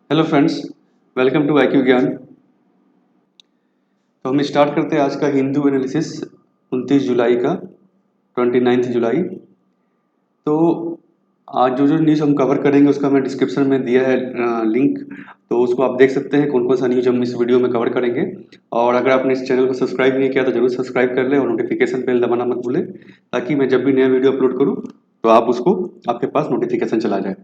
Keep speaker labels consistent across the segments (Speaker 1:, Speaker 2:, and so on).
Speaker 1: Hello friends, welcome to IQ Gyan. तो हम start करते हैं आज का हिंदू एनालिसिस 29 जुलाई का 29 जुलाई। तो आज जो जो न्यूज़ हम कवर करेंगे उसका मैं डिस्क्रिप्शन में दिया है लिंक, तो उसको आप देख सकते हैं कौन कौन सा न्यूज़ हम इस वीडियो में कवर करेंगे। और अगर आपने इस चैनल को सब्सक्राइब नहीं किया तो जरूर सब्सक्राइब कर लें और नोटिफिकेशन बेल दबाना मत भूलें, ताकि मैं जब भी नया वीडियो अपलोड करूँ तो आप उसको आपके पास नोटिफिकेशन चला जाए।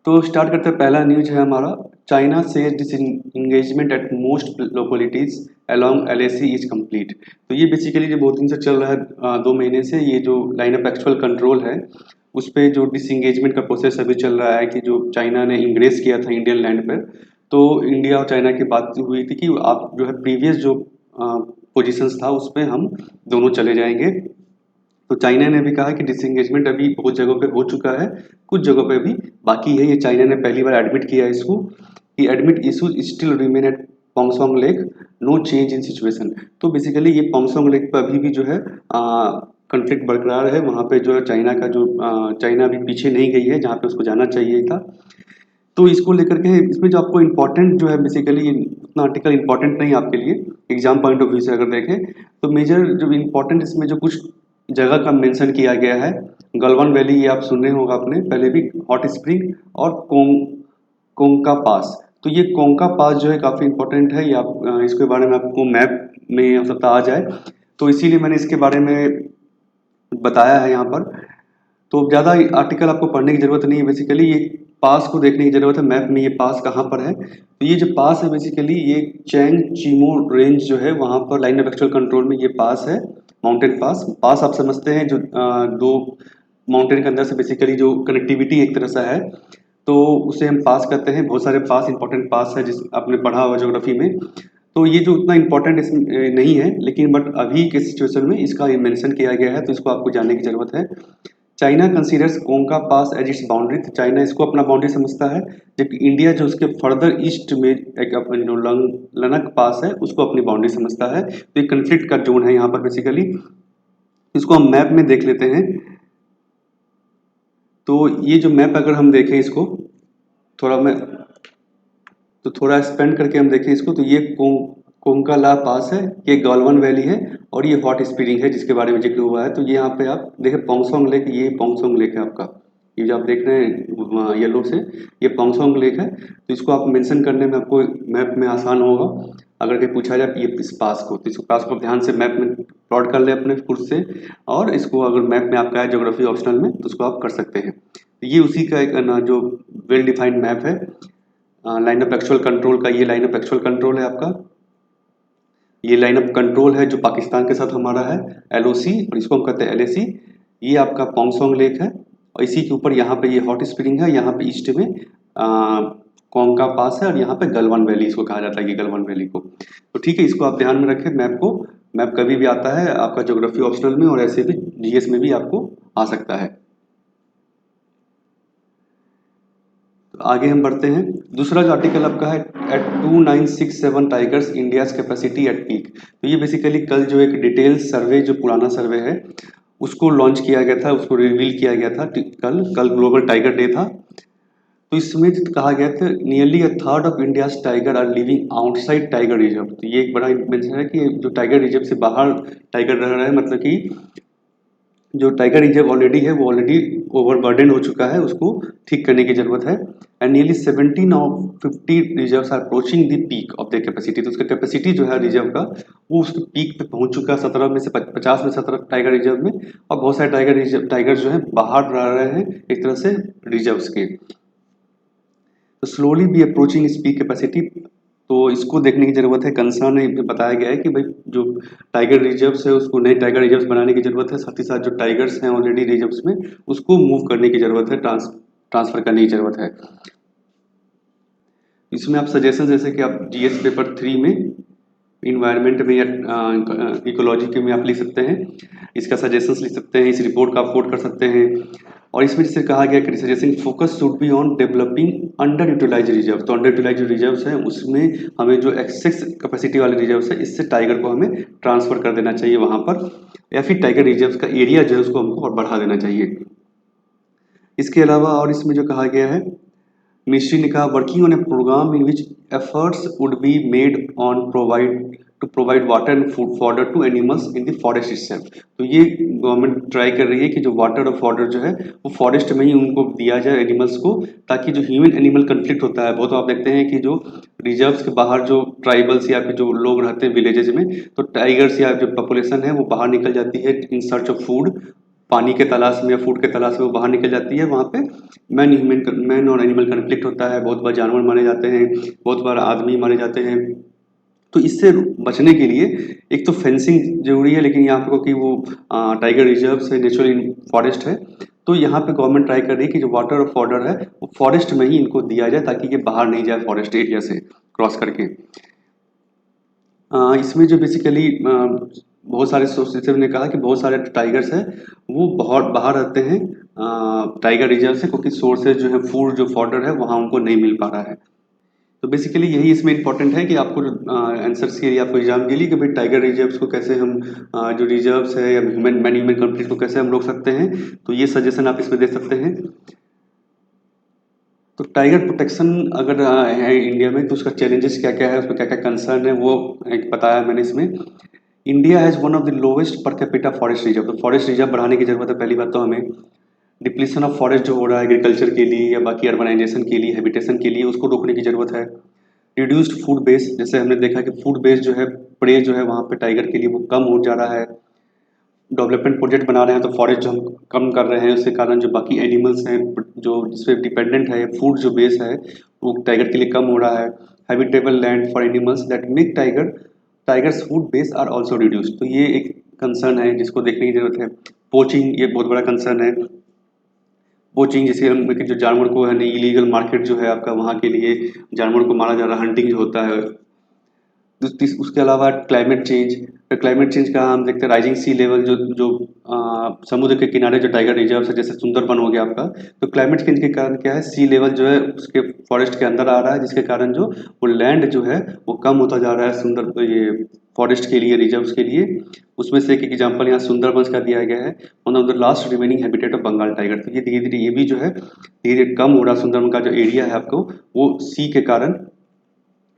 Speaker 1: तो स्टार्ट करते हैं। पहला न्यूज है हमारा, चाइना से disengagement at most localities along LAC is complete. तो ये बेसिकली जो बहुत दिन से चल रहा है, 2 महीने से, ये जो लाइन ऑफ एक्चुअल कंट्रोल है उस पर जो डिसएंगेजमेंट का प्रोसेस अभी चल रहा है कि जो चाइना ने इंग्रेस किया था इंडियन लैंड पर। तो इंडिया और चाइना की बात हुई थी कि आप जो है प्रीवियस जो पोजिशंस था उस पर हम दोनों चले जाएंगे। तो चाइना ने भी कहा कि डिसएंगेजमेंट अभी बहुत जगहों पे हो चुका है, कुछ जगहों पे अभी बाकी है। ये चाइना ने पहली बार एडमिट किया है इसको कि admit issues still remain at Pangong lake, no change in situation. तो बेसिकली ये पोंगसोंग लेक पर अभी भी जो है कॉन्फ्लिक्ट बरकरार है। वहाँ पे जो है चाइना का जो चाइना अभी पीछे नहीं गई है जहाँ पे उसको जाना चाहिए था। तो इसको लेकर के इसमें जो आपको इम्पोर्टेंट जो है, बेसिकली उतना आर्टिकल इम्पोर्टेंट नहीं है आपके लिए, एग्जाम पॉइंट ऑफ व्यू से अगर देखें तो मेजर जो इम्पोर्टेंट इसमें जो कुछ जगह का मेंशन किया गया है, गलवान वैली, ये आप सुन रहे होगा आपने पहले भी, हॉट स्प्रिंग और कोंका पास। तो ये कोंका पास जो है काफ़ी इंपॉर्टेंट है। ये आप इसके बारे में आपको मैप में हो सकता आ जाए, तो इसीलिए मैंने इसके बारे में बताया है यहाँ पर। तो ज़्यादा आर्टिकल आपको पढ़ने की ज़रूरत नहीं है, बेसिकली ये पास को देखने की ज़रूरत है मैप में, ये पास कहाँ पर है। तो ये जो पास है बेसिकली ये चैंग चीमो रेंज जो है वहाँ पर लाइन ऑफ एक्चुअल कंट्रोल में ये पास है, माउंटेन पास। पास आप समझते हैं जो दो माउंटेन के अंदर से बेसिकली जो कनेक्टिविटी एक तरह सा है, तो उसे हम पास कहते हैं। बहुत सारे पास इंपॉर्टेंट पास है जिस आपने पढ़ा हुआ ज्योग्राफी में। तो ये जो उतना इम्पोर्टेंट नहीं है, लेकिन बट अभी के सिचुएशन में इसका मेंशन किया गया है, तो इसको आपको जानने की ज़रूरत है। China considers कोंका pass as it's boundary. तो चाइना इसको अपना बाउंड्री समझता है, जबकि इंडिया जो उसके फर्दर ईस्ट में एक अपना जो लनक पास है उसको अपनी बाउंड्री समझता है। तो ये कंफ्लिक्ट का जोन है यहाँ पर बेसिकली। इसको हम मैप में देख लेते हैं। तो ये जो मैप अगर हम देखें इसको थोड़ा मैं तो थोड़ा एक्सपेंड करके हम देखें इसको, तो ये कोंकाला पास है, ये गलवान वैली है, और ये हॉट स्प्रिंग है जिसके बारे में जिक्र हुआ है। तो ये यहाँ पे आप देखें पोंगसोंग लेक, ये पोंगसोंग लेक है आपका, ये जो आप देख रहे हैं येलो से, ये पोंगसोंग लेक है। तो इसको आप मेंशन करने में आपको मैप में आसान होगा। अगर कहीं पूछा जाए ये इस पास को, तो इस पास को ध्यान से मैप में प्लॉट कर ले अपने खुद से, और इसको अगर मैप में आपका है ज्योग्राफी ऑप्शनल में तो उसको आप कर सकते हैं। तो ये उसी का एक ना जो वेल डिफाइंड मैप है लाइन ऑफ एक्चुअल कंट्रोल का। ये लाइन ऑफ एक्चुअल कंट्रोल है आपका, ये लाइन ऑफ कंट्रोल है जो पाकिस्तान के साथ हमारा है, LOC, और इसको हम कहते हैं LAC। ये आपका पोंगसोंग लेक है, और इसी के ऊपर यहाँ पे ये हॉट स्प्रिंग है। यहाँ पे ईस्ट में कोंका पास है, और यहाँ पे गलवान वैली इसको कहा जाता है, ये गलवान वैली को। तो ठीक है, इसको आप ध्यान में रखें मैप को। मैप कभी भी आता है आपका ज्योग्राफी ऑप्शनल में, और ऐसे भी GS में भी आपको आ सकता है। तो आगे हम बढ़ते हैं। दूसरा जो आर्टिकल आपका है, at 2967 tigers India's capacity at peak. तो ये बेसिकली कल जो एक डिटेल सर्वे, जो पुराना सर्वे है उसको लॉन्च किया गया था, उसको रिवील किया गया था कल ग्लोबल टाइगर डे था। तो इसमें कहा गया था nearly a third of India's tiger are living outside tiger reserve. तो ये एक बड़ा मेंशन है कि जो टाइगर रिजर्व से बाहर टाइगर रह रहा है, मतलब कि जो टाइगर रिजर्व ऑलरेडी है वो ऑलरेडी ओवरबर्डन हो चुका है, उसको ठीक करने की जरूरत है। And nearly 17 of 50 reserves are approaching the peak of the capacity. तो उसका कैपेसिटी जो है रिजर्व का, वो उसके पीक पे पहुंच चुका है। 17 में से 50 में 17 टाइगर रिजर्व में, और बहुत सारे टाइगर जो है बाहर रह रहे हैं एक तरह से रिजर्व्स के। तो स्लोली भी अप्रोचिंग इस पीक कैपेसिटी। तो इसको देखने की जरूरत है। कंसर्न है, बताया गया है कि भाई जो टाइगर रिजर्व्स है उसको नए टाइगर रिजर्व्स बनाने की जरूरत है, साथ ही साथ जो टाइगर्स हैं ऑलरेडी रिजर्व्स में उसको मूव करने की जरूरत है, ट्रांसफर करने की जरूरत है। इसमें आप सजेशन जैसे कि आप GS पेपर 3 में इन्वायरमेंट में या इकोलॉजी के में आप लिख सकते हैं, इसका सजेशंस लिख सकते हैं, इस रिपोर्ट का आप कोट कर सकते हैं। और इसमें जिससे कहा गया कि suggestion focus should be on developing under utilise reserve. तो अंडर यूटिलाइज रिजर्व्स हैं उसमें हमें जो एक्सेस कैपेसिटी वाले रिजर्व्स है इससे टाइगर को हमें ट्रांसफर कर देना चाहिए वहां पर, या फिर टाइगर रिजर्व्स का एरिया जो है उसको हमको और बढ़ा देना चाहिए। इसके अलावा और इसमें जो कहा गया है मिनिस्ट्री ने कहा working on a programme in which efforts would be made on provide water and food fodder to animals in the forest itself। तो ये गवर्नमेंट ट्राई कर रही है कि जो वाटर और फॉडर जो है वो फॉरेस्ट में ही उनको दिया जाए एनिमल्स को, ताकि जो ह्यूमन एनिमल कन्फ्लिक्ट होता है बहुत, आप देखते हैं कि जो रिजर्व्स के बाहर जो ट्राइबल्स या फिर जो लोग रहते हैं विलेजेस में, तो टाइगर्स या जो पॉपुलेशन है वो बाहर निकल जाती है इन सर्च ऑफ फूड, पानी के तलाश में या फूड के तलाश में वो बाहर निकल जाती है। वहाँ पे मैन और एनिमल कन्फ्लिक्ट होता है, बहुत बार जानवर मारे जाते हैं, बहुत बार आदमी मारे जाते हैं। तो इससे बचने के लिए एक तो फेंसिंग जरूरी है, लेकिन यहाँ पे कि वो टाइगर रिजर्व है, नेचुरल फॉरेस्ट है, तो यहाँ पे गवर्नमेंट ट्राई कर रही है कि जो वाटर और फॉडर है वो फॉरेस्ट में ही इनको दिया जाए, ताकि ये बाहर नहीं जाए फॉरेस्ट एरिया से क्रॉस करके। इसमें जो बेसिकली बहुत सारे सोर्सेज ने कहा कि बहुत सारे टाइगर्स हैं वो बहुत बाहर रहते हैं टाइगर रिजर्व से, क्योंकि सोर्सेज जो है फूड जो फॉडर है वहाँ उनको नहीं मिल पा रहा है। तो बेसिकली यही इसमें इंपॉर्टेंट है कि आपको आंसर्स के लिए, आपको एग्जाम के लिए, कि भाई टाइगर रिजर्व्स को कैसे हम जो रिजर्व्स है या ह्यूमन कंट्रीज को कैसे हम रोक सकते हैं, तो ये सजेशन आप इसमें दे सकते हैं। तो टाइगर प्रोटेक्शन अगर है इंडिया में तो उसका चैलेंजेस क्या क्या है, उसमें क्या क्या कंसर्न है, वो एक बताया मैंने इसमें। India has one of the lowest per capita forest reserve. तो फॉरेस्ट रिजर्व बढ़ाने की जरूरत है पहली बात तो हमें। डिप्लीशन ऑफ फॉरेस्ट जो हो रहा है एग्रीकल्चर के लिए या बाकी अर्बनाइजेशन के लिए, हैबिटेशन के लिए, उसको रोकने की जरूरत है। रिड्यूस्ड फूड बेस, जैसे हमने देखा कि फूड बेस जो है, प्रे जो है वहाँ पे टाइगर के लिए वो कम हो जा रहा है। डेवलपमेंट प्रोजेक्ट बना रहे हैं तो फॉरेस्ट जो हम कम कर रहे हैं, उसके कारण जो बाकी एनिमल्स हैं जो जिस पे डिपेंडेंट है, फूड जो बेस है वो टाइगर के लिए कम हो रहा है। Habitable land for animals that make tigers food base are also reduced. तो ये एक कंसर्न है जिसको देखने की जरूरत है। पोचिंग, ये बहुत बड़ा कंसर्न है। पोचिंग जैसे हम कि जो जानवर को है नहीं, इलीगल मार्केट जो है आपका, वहाँ के लिए जानवर को मारा जा रहा है, हंटिंग जो होता है। उसके अलावा क्लाइमेट चेंज, तो क्लाइमेट चेंज का हम देखते हैं राइजिंग सी लेवल, जो जो समुद्र के किनारे जो टाइगर रिजर्व है, जैसे सुंदरबन हो गया आपका, तो क्लाइमेट चेंज के कारण क्या है, सी लेवल जो है उसके फॉरेस्ट के अंदर आ रहा है, जिसके कारण जो वो लैंड जो है वो कम होता जा रहा है सुंदर ये फॉरेस्ट के लिए, रिजर्व्स के लिए। उसमें से एक एग्जांपल यहाँ सुंदरबंस का दिया गया है, one of the last remaining habitat of Bengal tiger. तो ये धीरे धीरे ये भी जो है धीरे कम हो रहा है, सुंदरबन का जो एरिया है आपको, वो सी के कारण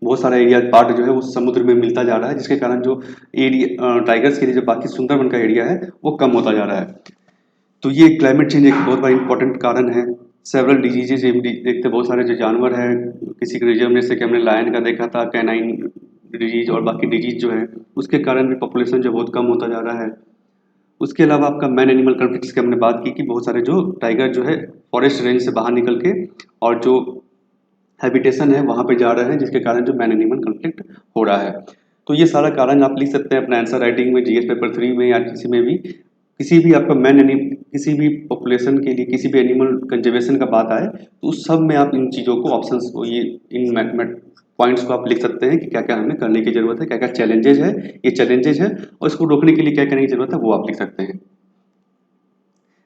Speaker 1: बहुत सारा एरिया पार्ट जो है वो समुद्र में मिलता जा रहा है, जिसके कारण जो एरिया टाइगर्स के लिए जो बाकी सुंदरबन का एरिया है वो कम होता जा रहा है। तो ये क्लाइमेट चेंज एक बहुत बड़ा इंपॉर्टेंट कारण है। सेवरल डिजीजेज देखते बहुत सारे जो जानवर हैं किसी के रिजर्व में, जैसे कि हमने लायन का देखा था, कैनाइन डिजीज और बाकी डिजीज जो है उसके कारण भी पॉपुलेशन जो बहुत कम होता जा रहा है। उसके अलावा आपका मैन एनिमल कॉन्फ्लिक्ट्स की हमने बात की कि बहुत सारे जो टाइगर जो है फॉरेस्ट रेंज से बाहर निकल के और जो हैबिटेशन है वहाँ पे जा रहे हैं, जिसके कारण जो मैन एनिमल कॉन्फ्लिक्ट हो रहा है। तो ये सारा कारण आप लिख सकते हैं अपना आंसर राइटिंग में, जीएस पेपर 3 में या किसी में भी। किसी भी आपका किसी भी पॉपुलेशन के लिए किसी भी एनिमल कंजर्वेशन का बात आए तो उस सब में आप इन चीज़ों को ऑप्शंस को ये इन पॉइंट्स को आप लिख सकते हैं कि क्या क्या हमें करने की जरूरत है, क्या क्या चैलेंजेज है, ये चैलेंजेज है और इसको रोकने के लिए क्या करने की जरूरत है वो आप लिख सकते हैं।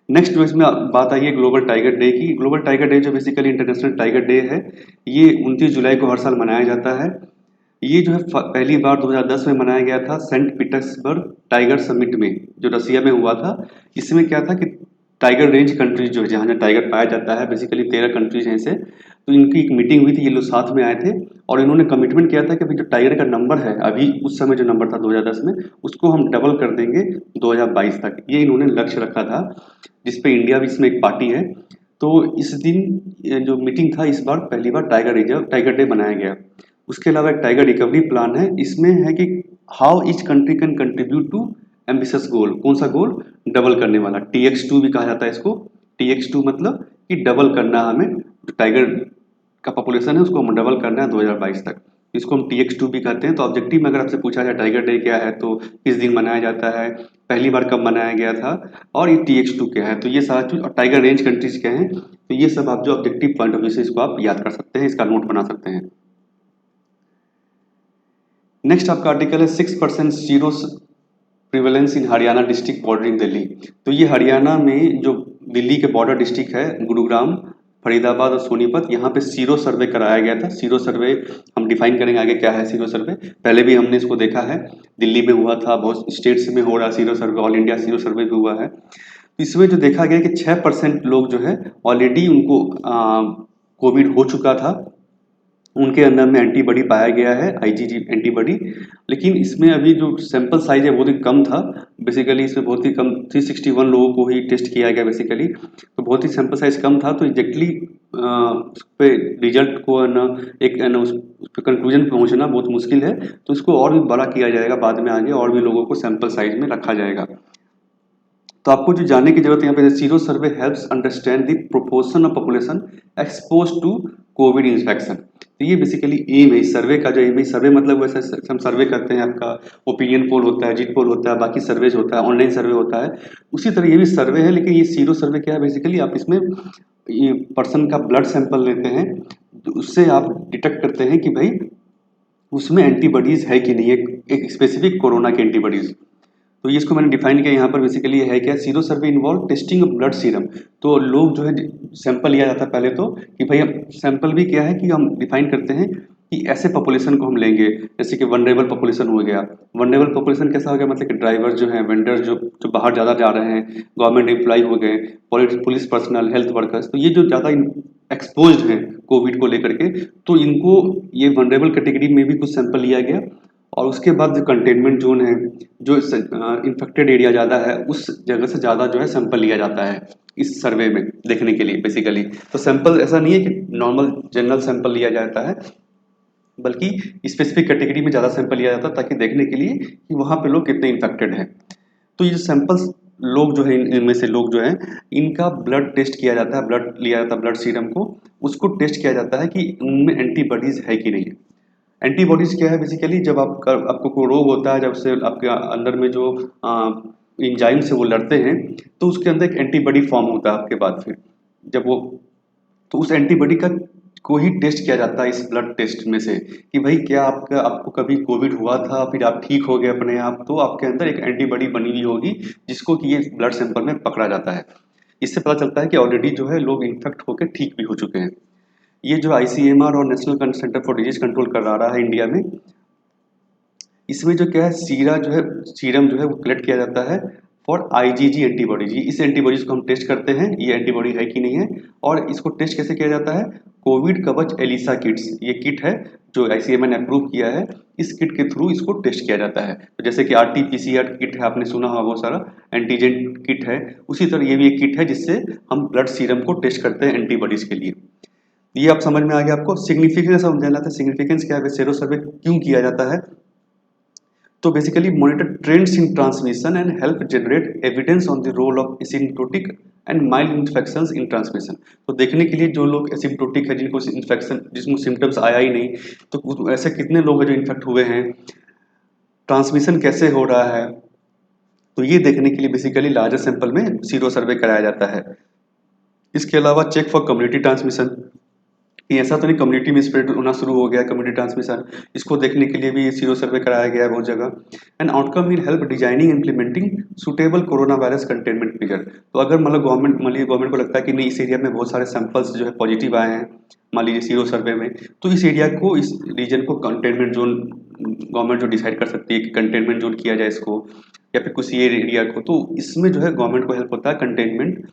Speaker 1: नेक्स्ट जो इसमें बात आई है ग्लोबल टाइगर डे की। ग्लोबल टाइगर डे जो बेसिकली इंटरनेशनल टाइगर डे है, ये 29 जुलाई को हर साल मनाया जाता है। ये जो है पहली बार 2010 में मनाया गया था सेंट पीटर्सबर्ग टाइगर समिट में, जो रसिया में हुआ था। इसमें क्या था कि टाइगर रेंज कंट्रीज जो है जहाँ जहाँ टाइगर पाया जाता है, बेसिकली 13 कंट्रीज हैं ऐसे, तो इनकी एक मीटिंग हुई थी, ये लोग साथ में आए थे और इन्होंने कमिटमेंट किया था कि भाई जो टाइगर का नंबर है अभी, उस समय जो नंबर था 2010 में, उसको हम डबल कर देंगे 2022 तक। ये इन्होंने लक्ष्य रखा था, जिसपे इंडिया भी इसमें एक पार्टी है। तो इस दिन ये जो मीटिंग था, इस बार पहली बार टाइगर डे मनाया गया। उसके अलावा एक टाइगर रिकवरी प्लान है, इसमें है कि how each country can contribute to ambitious goal. कौन सा गोल? डबल करने वाला, TX2 भी कहा जाता है इसको। TX2 मतलब कि डबल करना, हमें जो टाइगर का पॉपुलेशन है उसको हम डबल करना है 2022 तक, इसको हम TX2 भी कहते हैं। तो ऑब्जेक्टिव में अगर आपसे पूछा जाए टाइगर डे क्या है तो किस दिन मनाया जाता है, पहली बार कब मनाया गया था और ये TX2 क्या है, तो ये सारा चीज, और टाइगर रेंज कंट्रीज क्या है, तो ये सब आप जो ऑब्जेक्टिव पॉइंट ऑफ व्यू से इसको आप याद कर सकते हैं, इसका नोट बना सकते हैं। नेक्स्ट आपका आर्टिकल है 6% जीरो प्रिवेलेंस इन हरियाणा डिस्ट्रिक्ट बॉर्डरिंग दिल्ली। तो ये हरियाणा में जो दिल्ली के बॉर्डर डिस्ट्रिक्ट है, गुरुग्राम, फरीदाबाद और सोनीपत, यहाँ पे सीरो सर्वे कराया गया था। सीरो सर्वे हम डिफाइन करेंगे आगे क्या है सीरो सर्वे, पहले भी हमने इसको देखा है, दिल्ली में हुआ था, बहुत स्टेट्स में हो रहा sero survey, all India sero survey भी हुआ है। तो इसमें जो देखा गया कि 6% लोग जो है ऑलरेडी उनको कोविड हो चुका था, उनके अंदर में एंटीबॉडी पाया गया है, आईजीजी एंटीबॉडी। लेकिन इसमें अभी जो सैंपल साइज है बहुत ही कम था। बेसिकली इसमें बहुत ही कम 361 लोगों को ही टेस्ट किया गया बेसिकली, तो बहुत ही सैंपल साइज कम था। तो एग्जैक्टली उस पे रिजल्ट को है ना, एक है ना उस पे कंक्लूजन पहुंचना बहुत मुश्किल है। तो इसको और भी बड़ा किया जाएगा बाद में, आगे और भी लोगों को सैंपल साइज में रखा जाएगा। तो आपको जो जानने की जरूरत है यहाँ पे, sero survey helps understand the proportion of population expose to covid infection. तो ये बेसिकली एम है इस सर्वे का। जो एम है सर्वे मतलब वैसे हम सर्वे करते हैं, आपका ओपिनियन पोल होता है, एग्जिट पोल होता है, बाकी सर्वेज होता है, ऑनलाइन सर्वे होता है, उसी तरह ये भी सर्वे है। लेकिन ये सीरो सर्वे क्या है, बेसिकली आप इसमें ये पर्सन का ब्लड सैंपल लेते हैं, तो उससे आप डिटेक्ट करते हैं कि भाई उसमें एंटीबॉडीज है कि नहीं, एक स्पेसिफिक कोरोना की एंटीबॉडीज। तो ये इसको मैंने डिफाइन किया यहाँ पर। बेसिकली है क्या, sero survey involve testing of blood serum. तो लोग जो है सैंपल लिया जाता है पहले तो, कि भाई सैंपल भी क्या है कि हम डिफाइन करते हैं कि ऐसे पॉपुलेशन को हम लेंगे, जैसे कि वनरेबल पॉपुलेशन हो गया। वनरेबल पॉपुलेशन कैसा हो गया, मतलब कि ड्राइवर जो हैं, वेंडर जो जो बाहर ज़्यादा जा रहे हैं, गवर्नमेंट एम्प्लॉय हो गए, पुलिस पर्सनल, हेल्थ वर्कर्स, तो ये जो ज़्यादा एक्सपोज्ड हैं कोविड को लेकर के, तो इनको ये वनरेबल कैटेगरी में भी कुछ सैंपल लिया गया। और उसके बाद जो कंटेनमेंट जोन है, जो इन्फेक्टेड एरिया ज़्यादा है, उस जगह से ज़्यादा जो है सैंपल लिया जाता है इस सर्वे में देखने के लिए बेसिकली। तो सैंपल ऐसा नहीं है कि नॉर्मल जनरल सैंपल लिया जाता है, बल्कि स्पेसिफिक कैटेगरी में ज़्यादा सैंपल लिया जाता है, ताकि देखने के लिए कि वहाँ पे लोग कितने इन्फेक्टेड हैं। तो ये सैंपल्स लोग जो है, इनमें से लोग जो है, इनका ब्लड टेस्ट किया जाता है, ब्लड लिया जाता है, ब्लड सीरम को, उसको टेस्ट किया जाता है कि उनमें एंटीबॉडीज है कि नहीं। एंटीबॉडीज क्या है, बेसिकली जब आपको कोई रोग होता है, जब से आपके अंदर में जो इंजाइम से वो लड़ते हैं, तो उसके अंदर एक एंटीबॉडी फॉर्म होता है आपके बाद फिर जब वो, तो उस एंटीबॉडी का को ही टेस्ट किया जाता है इस ब्लड टेस्ट में से, कि भाई क्या आपको कभी कोविड हुआ था, फिर आप ठीक हो गए अपने आप, तो आपके अंदर एक एंटीबॉडी बनी हुई होगी, जिसको कि ये ब्लड सैंपल में पकड़ा जाता है। इससे पता चलता है कि ऑलरेडी जो है लोग इन्फेक्ट होकर ठीक भी हो चुके हैं। ये जो आईसीएमआर और national centre for disease control कर रहा है इंडिया में, इसमें जो क्या है, सीरम जो है वो कलेक्ट किया जाता है फॉर आईजीजी एंटीबॉडीज। इस एंटीबॉडीज को हम टेस्ट करते हैं, ये एंटीबॉडी है कि नहीं है। और इसको टेस्ट कैसे किया जाता है, कोविड कवच एलिसा किट्स, ये किट है जो आईसीएमआर ने अप्रूव किया है, इस किट के थ्रू इसको टेस्ट किया जाता है। तो जैसे कि आरटीपीसीआर किट है, आपने सुना होगा बहुत सारा, एंटीजन किट है, उसी तरह ये भी एक किट है जिससे हम ब्लड सीरम को टेस्ट करते हैं एंटीबॉडीज के लिए। ये आप समझ में आ गया आपको। सिग्निफिकेंस समझना था, सिग्निफिकेंस क्या है, सेरो सर्वे क्यों किया जाता है। तो basically monitor trends in transmission and help generate evidence on the role of asymptotic and mild infections in transmission. तो देखने के लिए जो लोग एसिम्प्टोटिक है, जिनको इन्फेक्शन, जिसको सिम्टम्स आया ही नहीं, तो ऐसे कितने लोग हैं जो इन्फेक्ट हुए हैं, ट्रांसमिशन कैसे हो रहा है, तो ये देखने के लिए बेसिकली लार्जर सैंपल में सीरो सर्वे कराया जाता है। इसके अलावा चेक फॉर कम्युनिटी ट्रांसमिशन, कि ऐसा तो नहीं कम्युनिटी में स्प्रेड होना शुरू हो गया, कम्युनिटी ट्रांसमिशन, इसको देखने के लिए भी सीरो सर्वे कराया गया है बहुत जगह। And outcome will help designing implementing suitable corona virus containment measure. तो अगर मतलब गवर्नमेंट को लगता है कि नहीं, इस एरिया में बहुत सारे सैंपल्स जो है पॉजिटिव आए हैं, मान लीजिए सीरो सर्वे में, तो इस एरिया को, इस रीजन को कंटेनमेंट जोन गवर्नमेंट जो डिसाइड कर सकती है कि कंटेनमेंट जोन किया जाए इसको, या फिर किसी एरिया को। तो इसमें जो है गवर्नमेंट को हेल्प होता है कंटेनमेंट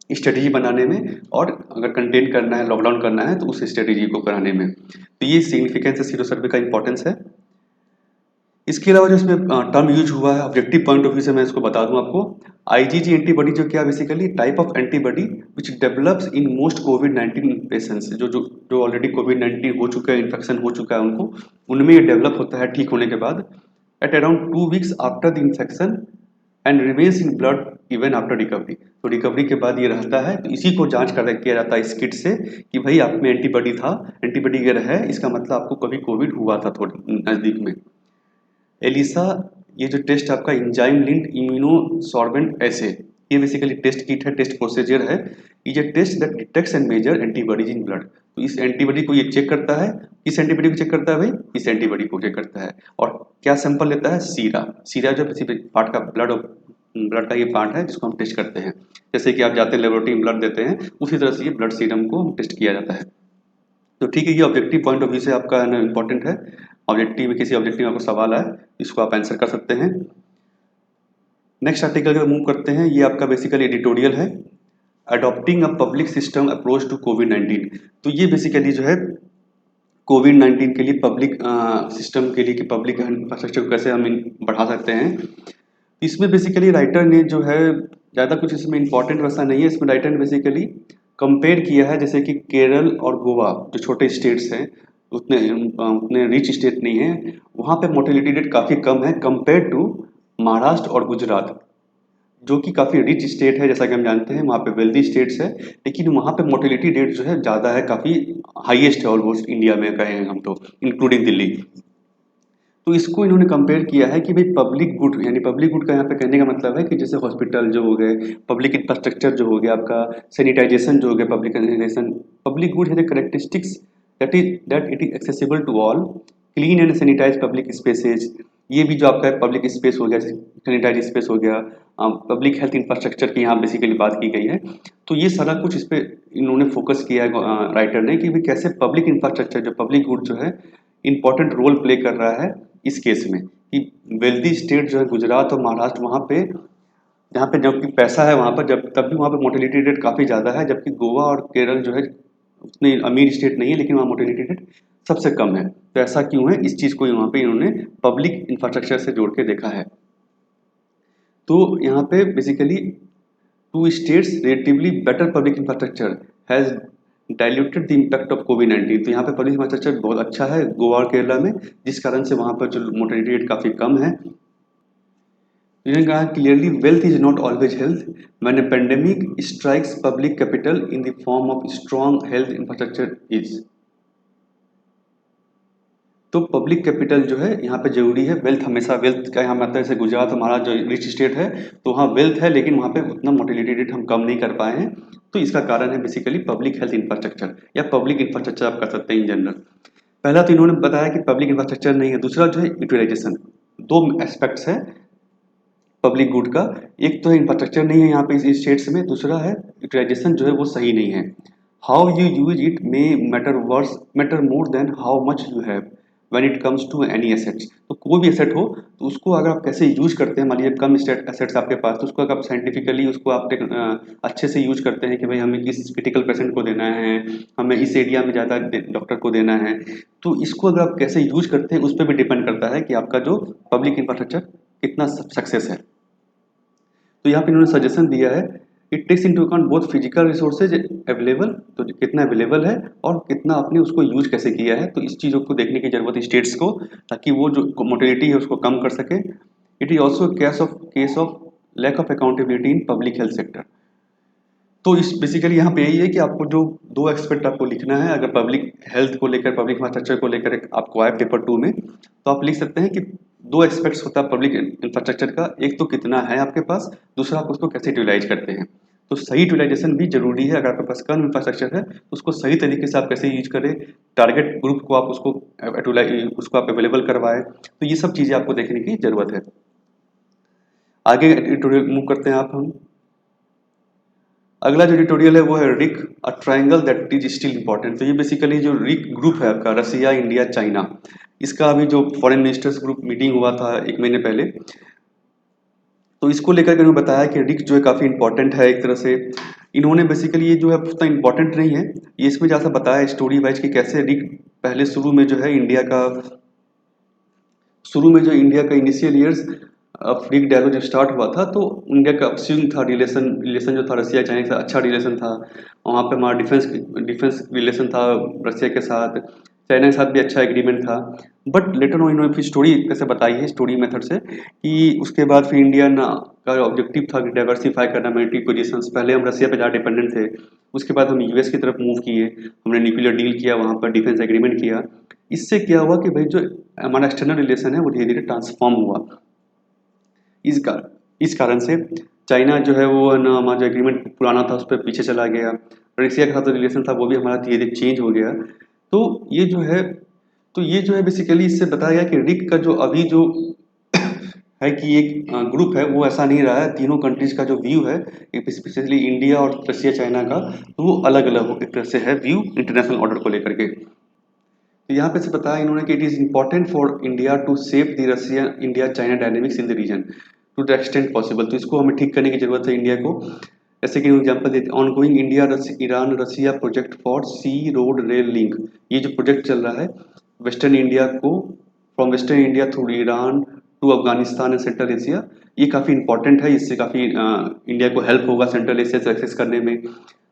Speaker 1: स्ट्रेटेजी बनाने में, और अगर कंटेन करना है, लॉकडाउन करना है, तो उस स्ट्रेटेजी को कराने में। तो ये सिग्निफिकेंस है सीरो सर्वे का, इंपॉर्टेंस है। इसके अलावा जो इसमें टर्म यूज हुआ है ऑब्जेक्टिव पॉइंट ऑफ व्यू से, मैं इसको बता दूं आपको। आईजीजी एंटीबॉडी जो क्या, basically type of antibody which develops in most covid patients, जो ऑलरेडी कोविड-19 हो चुका है, इन्फेक्शन हो चुका है उनको, उनमें ये डेवलप होता है ठीक होने के बाद, at around 2 weeks after the infection and remains in blood even after recovery. तो रिकवरी के बाद ये रहता है, तो इसी को जांच कर किया जाता है इस किट से, कि भाई आप में एंटीबॉडी था, एंटीबॉडी अगर है, इसका मतलब आपको कभी कोविड हुआ था थोड़ी नज़दीक में। एलिसा, ये जो टेस्ट आपका इंजाइम लिंक्ड इम्यूनोसॉर्बेंट एसे, ये बेसिकली टेस्ट किट है, टेस्ट प्रोसीजर है। ये test that detects and measure antibodies in blood. तो इस एंटीबॉडी को ये चेक करता है, किस एंटीबॉडी को चेक करता है भाई, इस एंटीबॉडी को चेक करता है। और क्या सैंपल लेता है, सीरा। सीरा जो किसी पार्ट का ब्लड का ये पार्ट है जिसको हम टेस्ट करते हैं। जैसे कि आप जाते हैं लेबोरेटरी में ब्लड देते हैं, उसी तरह से ये ब्लड सीरम को टेस्ट किया जाता है। तो ठीक है, ये ऑब्जेक्टिव पॉइंट ऑफ व्यू से आपका है ना इंपॉर्टेंट है। ऑब्जेक्टिव में किसी ऑब्जेक्टिव में आपको सवाल आए, इसको आप आंसर कर सकते हैं। नेक्स्ट आर्टिकल अगर मूव करते हैं, ये आपका बेसिकली एडिटोरियल है। Adopting a public system approach to कोविड-19। तो ये बेसिकली जो है कोविड-19 के लिए पब्लिक सिस्टम के लिए कि पब्लिक इंफ्रास्ट्रक्चर को कैसे हम बढ़ा सकते हैं। इसमें बेसिकली राइटर ने जो है ज़्यादा कुछ इसमें इम्पोर्टेंट वैसा नहीं है। इसमें राइटर ने बेसिकली कंपेयर किया है जैसे कि केरल और गोवा जो छोटे स्टेट्स हैं, उतने रिच स्टेट नहीं है, वहाँ पे मोर्टेलिटी रेट काफ़ी कम है कंपेयर टू महाराष्ट्र और गुजरात, जो कि काफ़ी रिच स्टेट है। जैसा कि हम जानते हैं वहाँ पे वेल्दी स्टेट्स है, लेकिन वहाँ पे मोर्टेलिटी रेट जो है ज़्यादा है, काफ़ी हाईएस्ट है ऑलमोस्ट इंडिया में कहें हम तो, इंक्लूडिंग दिल्ली। तो इसको इन्होंने कंपेयर किया है कि भाई पब्लिक गुड, यानी पब्लिक गुड का यहाँ पे कहने का मतलब है कि जैसे हॉस्पिटल जो हो गए, पब्लिक इंफ्रास्ट्रक्चर जो हो गया आपका, सैनिटाइजेशन जो हो गया, पब्लिक सैनिटाइजेशन, पब्लिक गुड है the characteristics that it is accessible to all, clean and sanitise public spaces, ये भी जो आपका पब्लिक स्पेस हो गया, सैनिटाइज स्पेस हो गया, पब्लिक हेल्थ इंफ्रास्ट्रक्चर की यहाँ बेसिकली बात की गई है। तो ये सारा कुछ इस पे इन्होंने फोकस किया है राइटर ने कि भाई कैसे पब्लिक इंफ्रास्ट्रक्चर जो पब्लिक गुड जो है इंपॉर्टेंट रोल प्ले कर रहा है इस केस में, कि वेल्दी स्टेट जो है गुजरात और महाराष्ट्र, वहाँ पे जहाँ पे जबकि पैसा है वहाँ पर, जब तब भी वहाँ पे मोर्टेलिटी रेट काफ़ी ज़्यादा है, जबकि गोवा और केरल जो है उतने अमीर स्टेट नहीं है, लेकिन वहाँ मोर्टेलिटी रेट सबसे कम है। तो ऐसा क्यों है, इस चीज़ को यहाँ पे इन्होंने पब्लिक इंफ्रास्ट्रक्चर से जोड़ के देखा है। तो यहाँ पे basically two states relatively better public infrastructure has diluted the impact of कोविड-19। तो यहाँ पे पब्लिक इंफ्रास्ट्रक्चर बहुत अच्छा है गोवा और केरला में, जिस कारण से वहाँ पर जो मोर्टेलिटी रेट काफ़ी कम है। इन्होंने कहा clearly wealth is not always health, when A pandemic strikes public capital in the form of strong health infrastructure is. तो पब्लिक कैपिटल जो है यहाँ पे जरूरी है। वेल्थ हमेशा, वेल्थ का यहाँ मतलब जैसे गुजरात हमारा जो रिच स्टेट है, तो वहाँ वेल्थ है, लेकिन वहाँ पे उतना मोर्टेलिटी रेट हम कम नहीं कर पाए हैं। तो इसका कारण है बेसिकली पब्लिक हेल्थ इंफ्रास्ट्रक्चर, या पब्लिक इंफ्रास्ट्रक्चर आप कर सकते हैं इन जनरल। पहला तो इन्होंने बताया कि पब्लिक इंफ्रास्ट्रक्चर नहीं है, दूसरा जो है यूटिलाइजेशन। दो एस्पेक्ट्स है पब्लिक गुड का, एक तो है इंफ्रास्ट्रक्चर नहीं है यहाँ पे इस स्टेट्स में, दूसरा है यूटिलाइजेशन जो है वो सही नहीं है। How you use it may matter more than how much you have when it comes to any assets. तो कोई भी एसेट हो तो उसको अगर आप कैसे यूज करते हैं, मान लीजिए कम एसेट्स आपके पास, तो उसको अगर आप साइंटिफिकली उसको आप अच्छे से यूज करते हैं कि भाई हमें किस क्रिटिकल पेशेंट को देना है, हमें इस एरिया में ज़्यादा डॉक्टर को देना है, तो इसको अगर आप कैसे यूज करते हैं उस पर भी डिपेंड करता है कि आपका जो पब्लिक इंफ्रास्ट्रक्चर कितना सक्सेस है। तो यहाँ पे इन्होंने सजेशन दिया है, it takes into account both physical resources available, तो कितना अवेलेबल है और कितना आपने उसको यूज कैसे किया है। तो इस चीज़ों को देखने की जरूरत है स्टेट्स को, ताकि वो जो मोटिलिटी है उसको कम कर सके। It is also case of lack of accountability in public health sector. तो इस बेसिकली यहाँ पे यही है कि आपको जो दो एक्सपेक्ट आपको लिखना है, अगर पब्लिक हेल्थ को लेकर, पब्लिक इंफ्रास्ट्रक्चर को लेकर आपको आए पेपर 2 में, तो आप लिख सकते हैं कि दो एक्सपेक्ट्स होता है पब्लिक इंफ्रास्ट्रक्चर का, एक तो कितना है आपके पास, दूसरा आप उसको कैसे यूटिलाइज करते हैं। तो सही यूटिलाइजेशन भी जरूरी है। अगर आपके पास कम इंफ्रास्ट्रक्चर है तो उसको सही तरीके से आप कैसे यूज करें, टारगेट ग्रुप को आप उसको आप अवेलेबल करवाएं। तो ये सब चीज़ें आपको देखने की जरूरत है। आगे एडिटोरियल मूव करते हैं आप हम। अगला जो एडिटोरियल है वो है RIC a triangle that is still important. तो ये बेसिकली जो रिक ग्रुप है आपका, रसिया, इंडिया, चाइना, इसका अभी जो फॉरेन मिनिस्टर्स ग्रुप मीटिंग हुआ था 1 महीने पहले, तो इसको लेकर के उन्होंने बताया कि रिक जो है काफ़ी इंपॉर्टेंट है एक तरह से। इन्होंने बेसिकली ये जो है उतना इंपॉर्टेंट नहीं है, ये इसमें जैसा बताया स्टोरी वाइज कि कैसे रिक पहले शुरू में जो इंडिया का initial years of RIC dialogue जब स्टार्ट हुआ था, तो इंडिया का अपस्विंग था, रिलेशन जो था रसिया चाइना के साथ अच्छा रिलेशन था। वहाँ पे हमारा डिफेंस रिलेशन था रसिया के साथ, चाइना के साथ भी अच्छा एग्रीमेंट था। बट लेटर ऑन इन्होंने फिर स्टोरी कैसे बताई है, स्टोरी मेथड से, कि उसके बाद फिर इंडिया का ऑब्जेक्टिव था कि डाइवर्सिफाई करना मिलिट्री पोजीशंस। पहले हम रसिया पे ज़्यादा डिपेंडेंट थे, उसके बाद हम यूएस की तरफ मूव किए, हमने न्यूक्लियर डील किया, वहाँ पर डिफेंस एग्रीमेंट किया। इससे क्या हुआ कि भाई जो हमारा एक्सटर्नल रिलेशन है वो धीरे धीरे ट्रांसफॉर्म हुआ। इस कारण से चाइना जो है वो ना, हमारा जो एग्रीमेंट पुराना था उस पर पीछे चला गया। रसिया के साथ जो रिलेशन था वो भी हमारा धीरे धीरे चेंज हो गया। तो ये जो है बेसिकली इससे बताया गया कि रिक का जो अभी जो है कि एक ग्रुप है वो ऐसा नहीं रहा है। तीनों कंट्रीज का जो व्यू है, स्पेशली इंडिया और रसिया चाइना का, तो वो अलग अलग एक तरह से है व्यू इंटरनेशनल ऑर्डर को लेकर के। तो यहाँ पे से बताया इन्होंने कि it is important for India to save the Russia India China dynamics in the region to the extent possible. तो इसको हमें ठीक करने की जरूरत है इंडिया को, जैसे कि एग्जाम्पल देते ongoing India Iran Russia project for sea road rail link. ये जो प्रोजेक्ट चल रहा है वेस्टर्न इंडिया को, from western India through Iran to Afghanistan and Central Asia, ये काफ़ी इंपॉर्टेंट है। इससे काफ़ी इंडिया को हेल्प होगा सेंट्रल एशिया से एक्सेस करने में,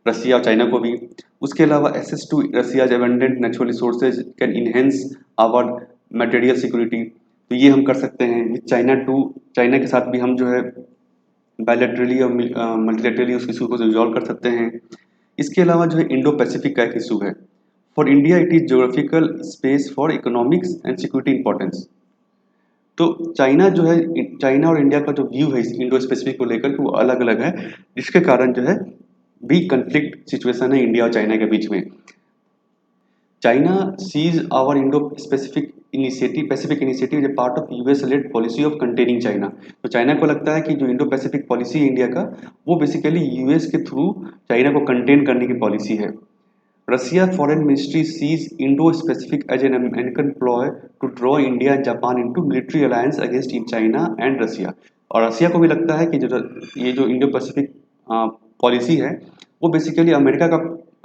Speaker 1: रसिया और चाइना को भी। उसके अलावा access to Russia's abundant natural resources can enhance our material security. तो ये हम कर सकते हैं विद चाइना टू, चाइना के साथ भी हम जो है बायलैटरली और मल्टीलैटरली उस इशू को रिजॉल्व कर सकते हैं। इसके अलावा जो है इंडो पैसिफिक का एक इशू है। For India it is geographical space for economics and security importance. तो चाइना जो है, चाइना और इंडिया का जो व्यू है इस इंडो स्पेसिफिक को लेकर के वो अलग अलग है, जिसके कारण जो है भी कंफ्लिक्ट सिचुएशन है इंडिया और चाइना के बीच में। China sees our Indo specific pacific initiative a part of US led policy of containing China. तो चाइना को लगता है कि जो इंडो पैसिफिक पॉलिसी है इंडिया का, वो बेसिकली यूएस के थ्रू चाइना को कंटेन करने की पॉलिसी है। Russia foreign ministry sees Indo specific as an American ploy to draw India and Japan into military alliance against in China and Russia. और Russia को भी लगता है कि जो ये जो इंडो पैसिफिक पॉलिसी है वो बेसिकली अमेरिका का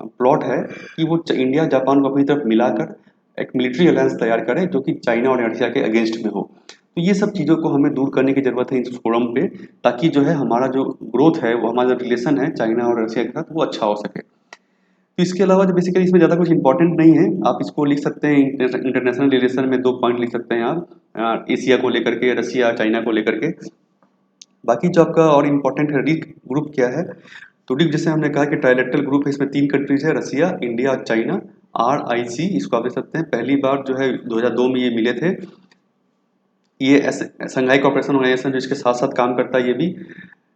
Speaker 1: प्लॉट है कि वो इंडिया जापान को अपनी तरफ मिलाकर एक मिलिट्री अलायंस तैयार करे जो कि चाइना और रसिया के अगेंस्ट में हो। तो ये सब चीज़ों को हमें दूर करने की ज़रूरत है इस फोरम पे, ताकि जो है हमारा जो ग्रोथ है, वो हमारा रिलेशन है चाइना और रसिया के साथ, वो अच्छा हो सके। तो इसके अलावा जो बेसिकली इसमें ज़्यादा कुछ इंपॉर्टेंट नहीं है, आप इसको लिख सकते हैं इंटरनेशनल रिलेशन में 2 पॉइंट लिख सकते हैं आप, एशिया को लेकर के, रसिया चाइना को लेकर के। बाकी जो आपका और इम्पोर्टेंट है रिक ग्रुप क्या है, तो रिक जैसे हमने कहा कि ट्राइलेटरल ग्रुप है, इसमें 3 कंट्रीज है, रसिया, इंडिया और चाइना। RIC इसको आप देख सकते हैं, पहली बार जो है 2002 में ये मिले थे। ये संघाई कॉर्पोरेशन ऑर्गेनाइजेशन जो इसके साथ साथ काम करता है ये भी।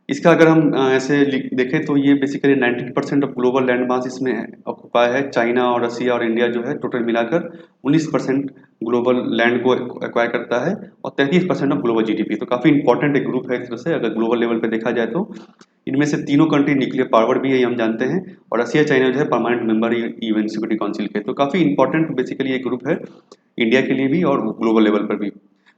Speaker 1: इसका अगर हम ऐसे देखें तो ये basically 19% of global land mass इसमें ऑक्युपाई है। चाइना और रसिया और इंडिया जो है टोटल मिलाकर 19% ग्लोबल लैंड को एक्वायर करता है और 33% ऑफ ग्लोबल GDP। तो काफ़ी इंपॉर्टेंट एक ग्रुप है इस तरह से अगर ग्लोबल लेवल पे देखा जाए तो। इनमें से तीनों कंट्री न्यूक्लियर पावर भी है, ये हम जानते हैं, और रसिया चाइना जो है permanent member UN security council के। तो काफ़ी इंपॉर्टेंट बेसिकली ये ग्रुप है इंडिया के लिए भी और ग्लोबल लेवल पर भी।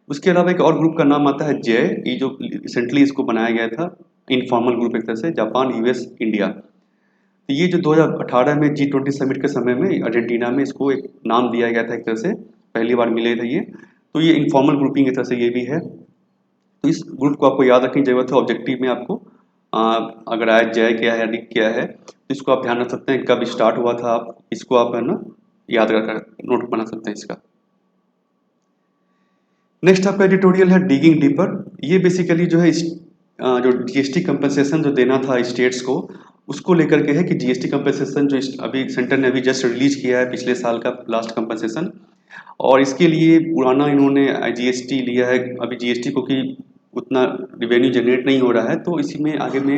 Speaker 1: उसके अलावा एक और ग्रुप का नाम आता है जय, ये जो रिसेंटली इसको बनाया गया था, इनफॉर्मल ग्रुप एक तरह से, जापान US इंडिया। तो ये जो 2018 में G20 समिट के समय में अर्जेंटीना में इसको एक नाम दिया गया था एक तरह से, पहली बार मिले थे ये। तो ये इनफॉर्मल ग्रुपिंग की तरह से ये भी है। तो इस ग्रुप को आपको याद रखने की जरूरत है ऑब्जेक्टिव में आपको। अगर आया जय क्या है, रिक क्या है, तो इसको आप ध्यान रख सकते हैं, कब स्टार्ट हुआ था, आप इसको आप है ना याद रखकर नोट बना सकते हैं इसका। नेक्स्ट आपका एडिटोरियल है डिगिंग डीपर। ये बेसिकली जो है जो GST कंपनसेशन जो देना था स्टेट्स को, उसको लेकर के है कि GST कंपनसेशन जो अभी सेंटर ने अभी जस्ट रिलीज किया है पिछले साल का लास्ट कंपनसेशन, और इसके लिए पुराना इन्होंने GST लिया है। अभी GST को कि उतना रिवेन्यू जनरेट नहीं हो रहा है, तो इसी में आगे में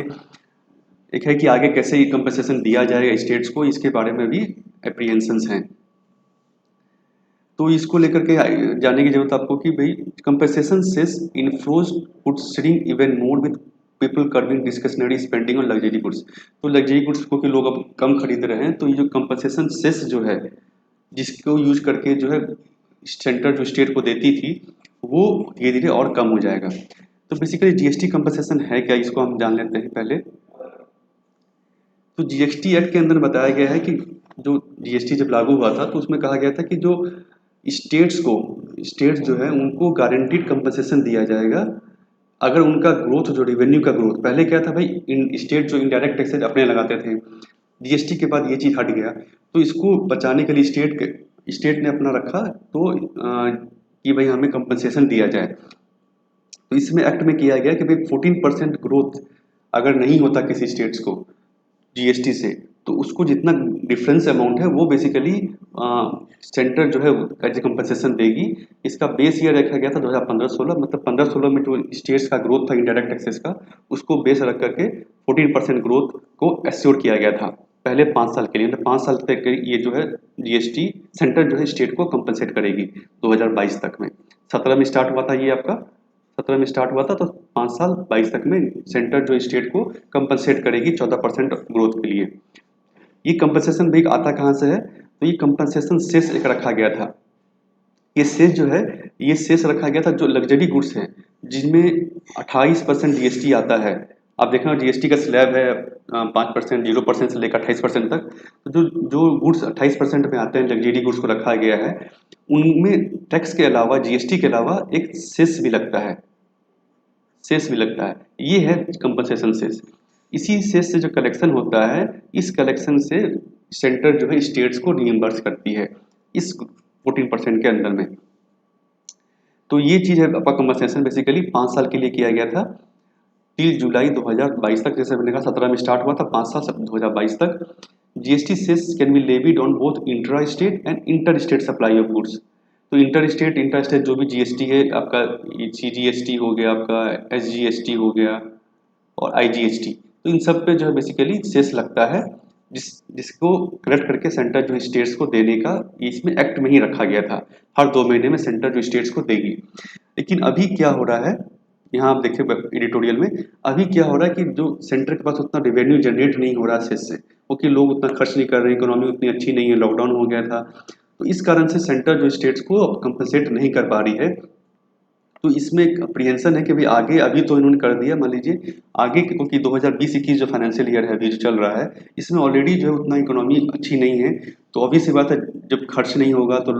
Speaker 1: एक है कि आगे कैसे ये कंपनसेशन दिया जाएगा स्टेट्स को, इसके बारे में भी एप्रीहेंशंस हैं। तो इसको लेकर के जानने की जरूरत आपको कि भाई compensation cess inflows could shrink even more with people curbing discretionary spending on luxury goods. तो लग्जरी गुड्स को कि लोग अब कम खरीद रहे हैं, तो ये जो कंपनसेशन सेस जो है जिसको यूज करके जो है सेंटर जो स्टेट को देती थी, वो धीरे धीरे और कम हो जाएगा। तो बेसिकली GST कंपनसेशन है क्या, इसको हम जान लेते हैं पहले। तो GST एक्ट के अंदर बताया गया है कि जो GST जब लागू हुआ था तो उसमें कहा गया था कि जो स्टेट्स जो है उनको गारंटीड कंपनसेशन दिया जाएगा अगर उनका ग्रोथ, जो रेवेन्यू का ग्रोथ, पहले क्या था भाई, स्टेट जो इनडायरेक्ट टैक्सेज अपने लगाते थे, GST के बाद ये चीज़ हट गया, तो इसको बचाने के लिए स्टेट ने अपना रखा तो कि भाई हमें कंपनसेशन दिया जाए। तो इसमें एक्ट में किया गया कि भाई 14% ग्रोथ अगर नहीं होता किसी स्टेट्स को GST से, तो उसको जितना डिफरेंस अमाउंट है वो बेसिकली सेंटर जो है एज कंपनसेशन देगी। इसका बेस ईयर रखा गया था 2015-16, मतलब 15-16 में जो स्टेट्स का ग्रोथ था इंडायरेक्ट टैक्सेस का, उसको बेस रख करके 14% ग्रोथ को एश्योर किया गया था पहले 5 साल के लिए। मतलब 5 साल तक ये जो है GST सेंटर जो है स्टेट को कंपनसेट करेगी 2022 तक में। 17 में स्टार्ट हुआ था ये आपका, 17 में स्टार्ट हुआ था, तो 5 साल 22 तक में सेंटर जो स्टेट को कंपनसेट करेगी 14% ग्रोथ के लिए। ये कंपनसेशन भी आता कहाँ से है, तो ये कंपनसेशन सेस एक रखा गया था। ये सेस जो है, ये सेस रखा गया था जो लग्जरी गुड्स हैं जिनमें 28% GST आता है, आप देखना जीएसटी का स्लैब है 5%, 0% से लेकर 28% तक। तो जो जो गुड्स 28% में आते हैं, लग्जरी गुड्स को रखा गया है, उनमें टैक्स के अलावा, जीएसटी के अलावा एक सेस भी लगता है, सेस भी लगता है। ये है कंपनसेशन सेस। इसी सेस से जो कलेक्शन होता है, इस कलेक्शन से सेंटर जो है स्टेट्स को रिइम्बर्स करती है इस 14% के अंदर में। तो ये चीज़ है आपका कंपनसेशन, बेसिकली 5 साल के लिए किया गया था, टिल जुलाई 2022 तक। जैसे मैंने कहा 17 में स्टार्ट हुआ था, 5 साल 2022 तक। GST cess can be levied on both intra state and inter state supply of goods. तो इंटर स्टेट जो भी जीएसटी है आपका, सीजीएसटी हो गया, आपका एसजीएसटी हो गया और आईजीएसटी, तो इन सब पे जो है बेसिकली सेस लगता है, जिसको कलेक्ट करके सेंटर जो स्टेट्स को देने का इसमें एक्ट में ही रखा गया था। हर 2 महीने में सेंटर जो स्टेट्स को देगी। लेकिन अभी क्या हो रहा है, यहाँ आप देखिए एडिटोरियल में, अभी क्या हो रहा है कि जो सेंटर के पास उतना रेवेन्यू जनरेट नहीं हो रहा सेस से, क्योंकि लोग उतना खर्च नहीं कर रहे हैं, इकोनॉमी उतनी अच्छी नहीं है, लॉकडाउन हो गया था, तो इस कारण से सेंटर जो स्टेट्स को कंपनसेट नहीं कर पा रही है। तो इसमें एक अप्रीहेंशन है कि भाई आगे, अभी तो इन्होंने कर दिया, मान लीजिए आगे, क्योंकि 2020-21 जो फाइनेंशियल ईयर है अभी जो चल रहा है, इसमें ऑलरेडी जो है उतना इकोनॉमी अच्छी नहीं है, तो ऑब्वियस सी बात है, जब खर्च नहीं होगा तो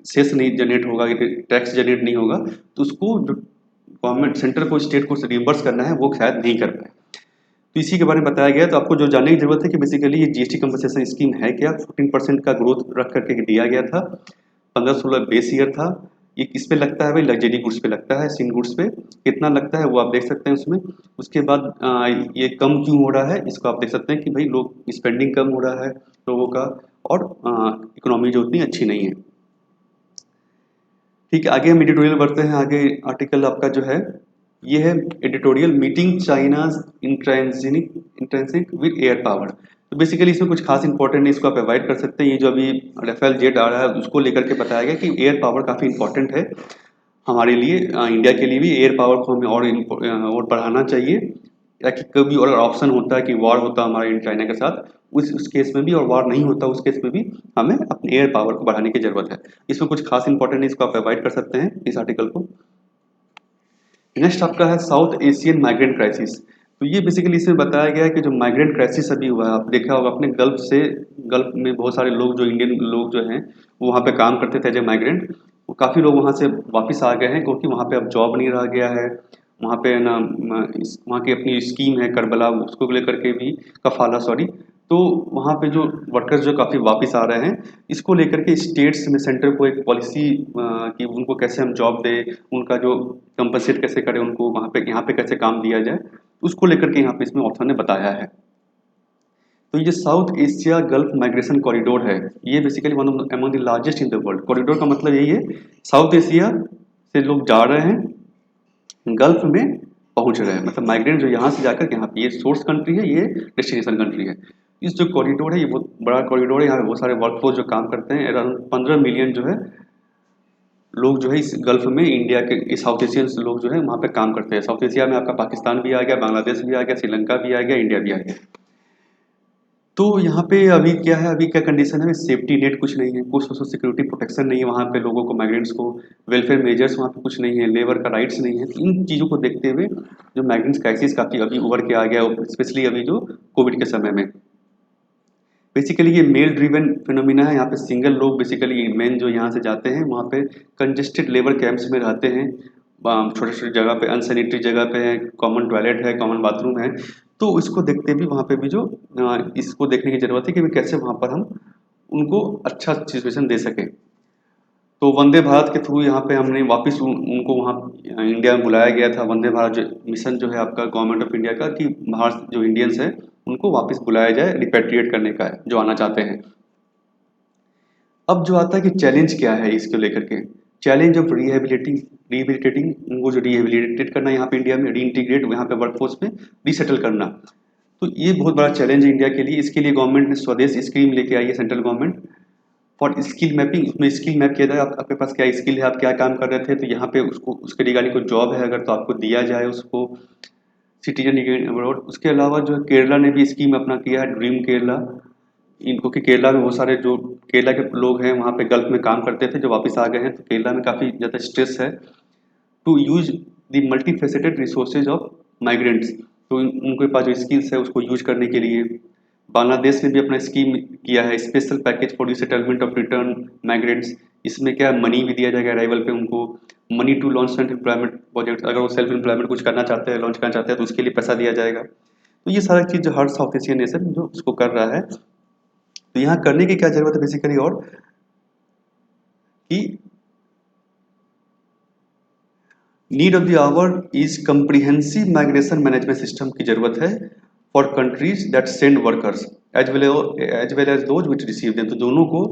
Speaker 1: सेस नहीं जनरेट होगा, टैक्स जनरेट नहीं होगा, तो उसको जो गवर्नमेंट सेंटर को स्टेट को रिइम्बर्स करना है वो शायद नहीं कर पाए। तो इसी के बारे में बताया गया। तो आपको जो जानने की जरूरत है कि बेसिकली ये जीएसटी कंपनसेशन स्कीम है क्या। 14% का ग्रोथ रख करके दिया गया था, 15-16 बेस ईयर था। ये किस पे लगता है भाई, लग्जरी गुड्स पे लगता है, सिन गुड्स पे कितना लगता है वो आप देख सकते हैं उसमें। उसके बाद ये कम क्यों हो रहा है, इसको आप देख सकते हैं कि भाई लोग स्पेंडिंग कम हो रहा है लोगों का, और इकोनॉमी जो उतनी अच्छी नहीं है। ठीक है, आगे हम एडिटोरियल बढ़ते हैं। आगे आर्टिकल आपका जो है ये है editorial, meeting China's intrinsic with air power. तो बेसिकली इसमें कुछ खास इंपॉर्टेंट नहीं, इसको आप अवॉइड कर सकते हैं। ये जो अभी राफेल जेट आ रहा है उसको लेकर के बताया गया कि एयर पावर काफ़ी इंपॉर्टेंट है हमारे लिए, इंडिया के लिए भी एयर पावर को हमें और बढ़ाना चाहिए, ताकि कभी और ऑप्शन होता है कि वॉर होता है हमारा चाइना के साथ, उस केस में भी, और वॉर नहीं होता उस केस में भी, हमें अपने एयर पावर को बढ़ाने की जरूरत है। इसमें कुछ खास इंपॉर्टेंट है, इसको आप अवॉइड कर सकते हैं इस आर्टिकल को। नेक्स्ट आपका है साउथ एशियन माइग्रेंट क्राइसिस। तो ये बेसिकली इसमें बताया गया है कि जो माइग्रेंट क्राइसिस अभी हुआ है, आप देखा होगा अपने गल्फ में बहुत सारे लोग, जो इंडियन लोग जो हैं वो वहाँ पे काम करते थे एज ए माइग्रेंट, वो काफ़ी लोग वहाँ से वापस आ गए हैं, क्योंकि वहाँ पे अब जॉब नहीं रह गया है। वहाँ पे ना वहाँ की अपनी स्कीम है करबला, उसको लेकर के भी, कफाला सॉरी, तो वहाँ पे जो वर्कर्स जो काफ़ी वापस आ रहे हैं, इसको लेकर के स्टेट्स में सेंटर को एक पॉलिसी कि उनको कैसे हम जॉब दें, उनका जो कंपनसेट कैसे करें उनको, वहाँ पे यहाँ पे कैसे काम दिया जाए, उसको लेकर के यहाँ पे इसमें ऑथर ने बताया है। तो ये south Asia gulf migration corridor है, ये basically one of among the largest in the world. Corridor का मतलब यही है, साउथ एशिया से लोग जा रहे हैं, गल्फ में पहुंच रहे हैं, मतलब माइग्रेंट जो यहाँ से जाकर यहाँ पे, ये सोर्स कंट्री है, ये डेस्टिनेशन कंट्री है। इस जो कॉरिडोर है ये बहुत बड़ा कॉरिडोर है, यहाँ पे बहुत सारे वर्कफोर्स जो काम करते हैं, अराउंड 15 मिलियन जो है लोग जो है इस गल्फ में, इंडिया के साउथ एशियन लोग जो है वहाँ पे काम करते हैं। साउथ एशिया में आपका पाकिस्तान भी आ गया, बांग्लादेश भी आ गया, श्रीलंका भी आ गया, इंडिया भी आ गया। तो यहाँ पे अभी क्या है, अभी क्या कंडीशन है, सेफ्टी नेट कुछ नहीं है, कुछ सोशल सिक्योरिटी प्रोटेक्शन नहीं है वहाँ पे लोगों को, माइग्रेंट्स को, वेलफेयर मेजर्स वहाँ पे कुछ नहीं है, लेबर का राइट्स नहीं है। तो इन चीज़ों को देखते हुए जो माइग्रेंट्स क्राइसिस काफ़ी अभी उभर के आ गया, स्पेशली अभी जो कोविड के समय में। बेसिकली ये मेल ड्रिवन फिनोमिना है, यहाँ पे सिंगल लोग, बेसिकली मेन जो यहाँ से जाते हैं वहाँ पे कंजेस्टेड लेबर कैंप्स में रहते हैं, छोटे छोटे जगह पे, अनसैनिटरी जगह पे है, कॉमन टॉयलेट है, कॉमन बाथरूम है। तो इसको देखते भी वहाँ पे भी जो इसको देखने की ज़रूरत है कि भाई कैसे वहाँ पर हम उनको अच्छा सिचुएशन दे सकें। तो वंदे भारत के थ्रू यहाँ पे हमने वापस उनको वहाँ इंडिया में बुलाया गया था। वंदे भारत जो मिशन जो है आपका गवर्नमेंट ऑफ इंडिया का, कि बाहर जो इंडियंस हैं उनको वापस बुलाया जाए, रिपेट्रिएट करने का है जो आना चाहते हैं। अब जो आता है कि चैलेंज क्या है इसको लेकर के, चैलेंज ऑफ रिहेबिलिटेटिंग उनको जो रिहेबिलिटेट करना यहाँ पे इंडिया में, री इंटीग्रेट यहाँ पे वर्कफोर्स में रीसेटल करना, तो ये बहुत बड़ा चैलेंज है इंडिया के लिए। इसके लिए गवर्नमेंट ने स्वदेश स्कीम लेके आई है, central government, for skill mapping. उसमें स्किल मैप किया जाए, आपके पास क्या स्किल है, आप क्या काम कर रहे थे, तो यहाँ पे उसको, उसके रिगार्डिंग को जॉब है अगर, तो आपको दिया जाए उसको, सिटीजन अब्रॉड। उसके अलावा जो है केरला ने भी स्कीम अपना किया है, ड्रीम केरला, इनको, कि केरला में बहुत सारे जो केरला के लोग हैं वहाँ पे गल्फ में काम करते थे, जो वापस आ गए हैं, तो केरला में काफ़ी ज़्यादा स्ट्रेस है to use the multi faceted resources of migrants. तो उनके पास जो स्किल्स है उसको यूज करने के लिए। बांग्लादेश ने भी अपना स्कीम किया है, special package for settlement of return migrants. इसमें क्या मनी भी दिया जाएगा अराइवल पे उनको, money to launch self employment project, अगर वो सेल्फ एम्प्लॉयमेंट कुछ करना चाहते हैं, लॉन्च करना चाहते हैं तो उसके लिए पैसा दिया जाएगा। तो ये सारा चीज़ जो हर साउथ एशियन नेशन जो उसको कर रहा है। तो यहाँ करने की क्या जरूरत है बेसिकली, और कि need of the hour is comprehensive migration management system की जरूरत है for countries that send workers as well as those which receive them. तो दोनों को,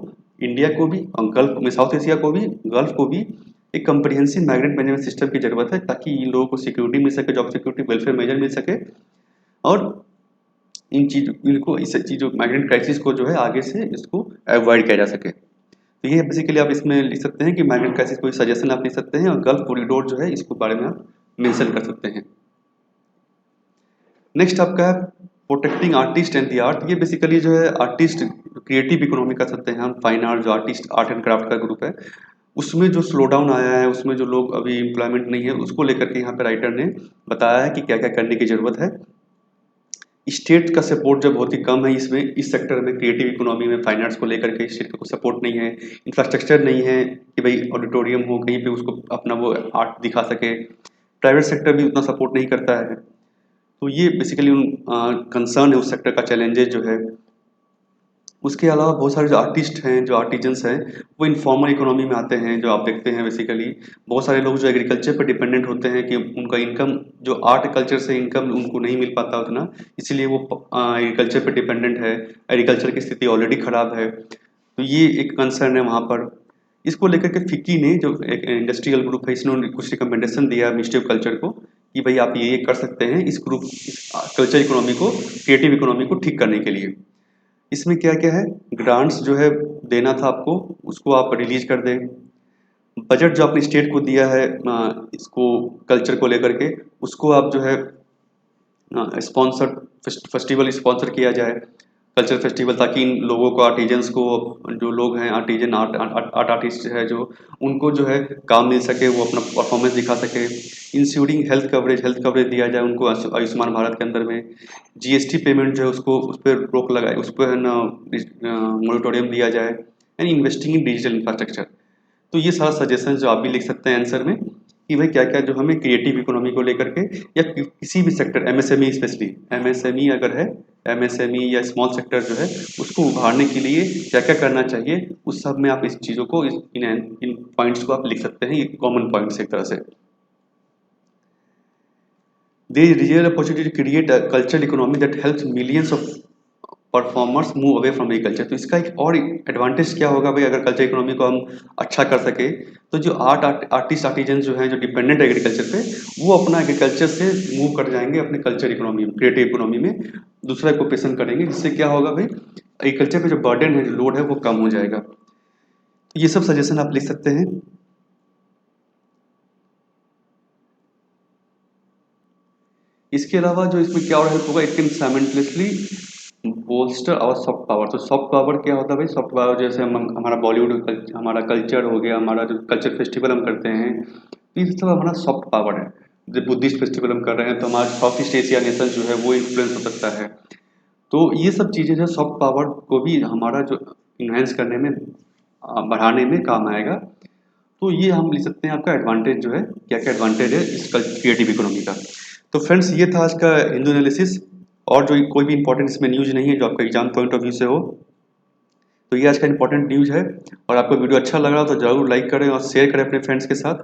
Speaker 1: इंडिया को भी और गल्फ में, साउथ एशिया को भी, गल्फ को भी एक कम्प्रीहेंसिव माइग्रेंट मैनेजमेंट सिस्टम की जरूरत है, ताकि इन लोगों को सिक्योरिटी मिल सके, जॉब सिक्योरिटी, वेलफेयर मेजर मिल सके, और इन चीज इनको इस चीज़ों माइग्रेंट क्राइसिस को जो है आगे से इसको अवॉइड किया जा सके। तो ये बेसिकली आप इसमें लिख सकते हैं कि माइग्रेंट क्राइसिस कोई सजेशन आप लिख सकते हैं, और गल्फ कॉरिडोर जो है इसको बारे में आप मेंशन कर सकते हैं। नेक्स्ट आपका है protecting artist and the art. ये बेसिकली जो है आर्टिस्ट, क्रिएटिव इकोनॉमी कर सकते हैं हम, फाइन आर्ट, जो आर्टिस्ट आर्ट एंड क्राफ्ट का ग्रुप है, उसमें जो स्लो डाउन आया है, उसमें जो लोग अभी एम्प्लॉयमेंट नहीं है, उसको लेकर के यहाँ पे राइटर ने बताया है कि क्या क्या करने की जरूरत है। स्टेट का सपोर्ट जब बहुत ही कम है इसमें, इस सेक्टर में, क्रिएटिव इकोनॉमी में, फाइन आर्ट्स को लेकर के स्टेट का कोई सपोर्ट नहीं है, इंफ्रास्ट्रक्चर नहीं है कि भाई ऑडिटोरियम हो कहीं पे उसको अपना वो आर्ट दिखा सके, प्राइवेट सेक्टर भी उतना सपोर्ट नहीं करता है। तो ये बेसिकली उन कंसर्न है उस सेक्टर का, चैलेंजेस जो है। उसके अलावा बहुत सारे जो आर्टिस्ट हैं, जो आर्टिजन्स हैं, वो इनफॉर्मल इकोनॉमी में आते हैं, जो आप देखते हैं बेसिकली बहुत सारे लोग जो एग्रीकल्चर पर डिपेंडेंट होते हैं, कि उनका इनकम जो आर्ट कल्चर से इनकम उनको नहीं मिल पाता उतना, इसलिए वो एग्रीकल्चर पर डिपेंडेंट है, एग्रीकल्चर की स्थिति ऑलरेडी ख़राब है। तो ये एक कंसर्न है वहाँ पर। इसको लेकर के फिक्की ने, जो एक इंडस्ट्रियल ग्रुप है, इसने कुछ रिकमेंडेशन दिया मिनिस्ट्री ऑफ कल्चर को कि भाई आप ये कर सकते हैं इस ग्रुप, कल्चर इकोनॉमी को, क्रिएटिव इकोनॉमी को ठीक करने के लिए। इसमें क्या क्या है, ग्रांट्स जो है देना था आपको, उसको आप रिलीज कर दें। बजट जो आपने स्टेट को दिया है इसको कल्चर को लेकर के, उसको आप जो है स्पॉन्सर फेस्टिवल स्पॉन्सर किया जाए, कल्चर फेस्टिवल, ताकि इन लोगों को, आर्टिजन्स को, जो लोग हैं आर्टिजन आर्ट आर्टिस्ट है जो, उनको जो है काम मिल सके, वो अपना परफॉर्मेंस दिखा सके। इंश्योरिंग हेल्थ कवरेज दिया जाए उनको आयुष्मान भारत के अंदर में। जीएसटी पेमेंट जो है उसको, उस पर रोक लगाए, उस पर है ना मोरिटोरियम दिया जाए, and investing in digital infrastructure. तो ये सारा सजेशन जो आप भी लिख सकते हैं आंसर में, कि भाई क्या क्या जो हमें क्रिएटिव इकोनॉमी को लेकर के, या किसी भी सेक्टर, एमएसएमई स्पेशली, एमएसएमई अगर है, एमएसएमई या स्मॉल सेक्टर जो है, उसको उभारने के लिए क्या क्या करना चाहिए, उस सब में आप इस चीज़ों को, इन पॉइंट्स को आप लिख सकते हैं। ये कॉमन पॉइंट्स एक तरह से। There is real opportunity to create a cultural economy that helps millions of performers move away from agriculture. तो इसका एक और एडवांटेज क्या होगा भाई, अगर कल्चर इकोनॉमी को हम अच्छा कर सके, तो जो आर्टिस्ट आर्टिजन जो हैं, जो डिपेंडेंट है एग्रीकल्चर पे, वो अपना एग्रीकल्चर से मूव कर जाएंगे अपने कल्चर इकोनॉमी में, क्रिएटिव इकोनॉमी में, दूसरा ऑक्यूपेशन करेंगे, जिससे क्या होगा भाई, एग्रीकल्चर पे जो बर्डन है, जो लोड है, वो कम हो जाएगा। तो ये सब सजेशन आप लिख सकते हैं। इसके अलावा जो इसमें क्या और हेल्प होगा, it can simultaneously bolster our soft power. तो सॉफ्ट पावर क्या होता है भाई, सॉफ्ट पावर जैसे हम, हमारा बॉलीवुड, हमारा कल्चर हो गया, हमारा जो कल्चर फेस्टिवल हम करते हैं, तो ये सब हमारा सॉफ्ट पावर है। जब बुद्धिस्ट फेस्टिवल हम कर रहे हैं, तो हमारा साउथ ईस्ट एशिया नेशन जो है वो इन्फ्लुएंस हो सकता है। तो ये सब चीज़ें जो सॉफ्ट पावर को भी हमारा जो इन्हेंस करने में, बढ़ाने में काम आएगा। तो ये हम लिख सकते हैं आपका एडवांटेज जो है, क्या क्या एडवांटेज है इस क्रिएटिव इकोनॉमी का। तो फ्रेंड्स, ये था आज का हिंदू एनालिसिस। और जो कोई भी इंपॉर्टेंट इसमें न्यूज़ नहीं है जो आपका एग्जाम पॉइंट ऑफ व्यू से हो, तो ये आज का इंपॉर्टेंट न्यूज़ है। और आपको वीडियो अच्छा लगा तो ज़रूर लाइक करें और शेयर करें अपने फ्रेंड्स के साथ,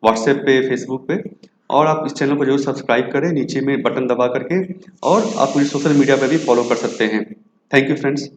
Speaker 1: व्हाट्सएप पे, फेसबुक पे। और आप इस चैनल को जरूर सब्सक्राइब करें, नीचे में बटन दबा करके, और आप मुझे सोशल मीडिया पे भी फॉलो कर सकते हैं। Thank you friends.